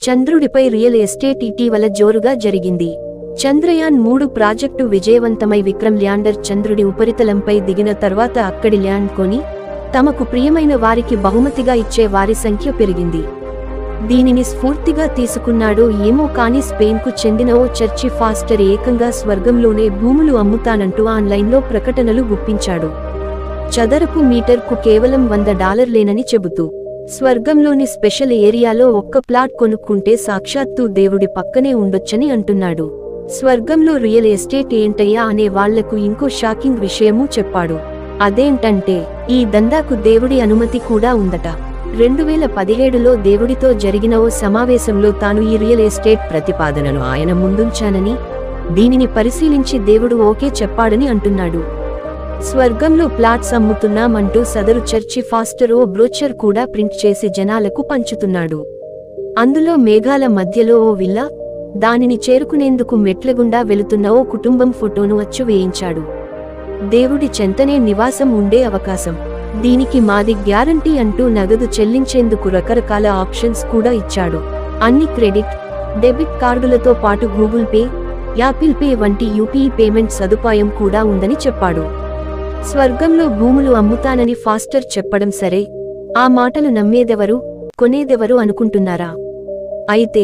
చంద్రుడిపై real estate ఇటీవల జోరుగా జరిగింది. చంద్రయాన్-3 ప్రాజెక్టు విజయవంతమై విక్రమ్ ల్యాండర్ చంద్రుడి ఉపరితలంపై దిగిన తర్వాత అక్కడి ల్యాండ్ కొని తమకు ప్రియమైన వారికి బహుమతిగా ఇచ్చే వారి సంఖ్య పెరిగింది. దీనిని స్ఫూర్తిగా తీసుకున్నాడో ఏమో కానీ స్పెయిన్కు చెందిన ఓ చర్చి ఫాస్టర్ ఏకంగా స్వర్గంలోనే భూములు అమ్ముతానంటూ ఆన్లైన్లో ప్రకటనలు గుప్పించాడు. చదరపు మీటర్కు కేవలం $100లేనని చెబుతూ స్వర్గంలోని స్పెషల్ ఏరియాలో ఒక్క ప్లాట్ కొనుక్కుంటే సాక్షాత్తు దేవుడి పక్కనే ఉండొచ్చని అంటున్నాడు. స్వర్గంలో రియల్ ఎస్టేట్ ఏంటయ్యా అనే వాళ్లకు ఇంకో షాకింగ్ విషయమూ చెప్పాడు. అదేంటంటే ఈ దందాకు దేవుడి అనుమతి కూడా ఉందట. 2017లో దేవుడితో జరిగిన ఓ సమావేశంలో తాను ఈ రియల్ ఎస్టేట్ ప్రతిపాదనను ఆయన ముందుంచానని, దీనిని పరిశీలించి దేవుడు ఓకే చెప్పాడని అంటున్నాడు. స్వర్గంలో ప్లాట్స్ అమ్ముతున్నామంటూ సదరు చర్చి ఫాస్టర్ ఓ బ్రోచర్ కూడా ప్రింట్ చేసి జనాలకు పంచుతున్నాడు. అందులో మేఘాల మధ్యలో ఓ విల్లా, దానిని చేరుకునేందుకు మెట్లగుండా వెళుతున్న ఓ కుటుంబం ఫోటోను అచ్చు వేయించాడు. దేవుడి చెంతనే నివాసం ఉండే అవకాశం, దీనికి మాది గ్యారంటీ అంటూ నగదు చెల్లించేందుకు రకరకాల ఆప్షన్స్ కూడా ఇచ్చాడు. అన్ని క్రెడిట్, డెబిట్ కార్డులతో పాటు గూగుల్ పే, యాపిల్ పే వంటి యూపీఐ పేమెంట్ సదుపాయం కూడా ఉందని చెప్పాడు. స్వర్గంలో భూములు అమ్ముతానని ఫాస్టర్ చెప్పడం సరే, ఆ మాటలు నమ్మేదెవరు, కొనేదెవరు అనుకుంటున్నారా? అయితే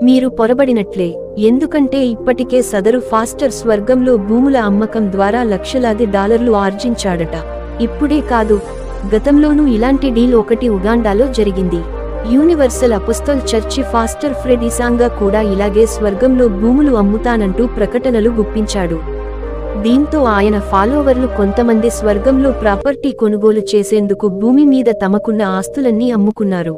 మీరు పొరబడినట్లే. ఎందుకంటే ఇప్పటికే సదరు ఫాస్టర్ స్వర్గంలో భూముల అమ్మకం ద్వారా లక్షలాది డాలర్లు ఆర్జించాడట. ఇప్పుడే కాదు, గతంలోనూ ఇలాంటి డీల్ ఒకటి ఉగాండాలో జరిగింది. Universal apostle church pastor Fred Isanga కూడా ఇలాగే స్వర్గంలో భూములు అమ్ముతానంటూ ప్రకటనలు గుప్పించాడు. దీంతో ఆయన ఫాలోవర్లు కొంతమంది స్వర్గంలో ప్రాపర్టీ కొనుగోలు చేసేందుకు భూమి మీద తమకున్న ఆస్తులన్నీ అమ్ముకున్నారు.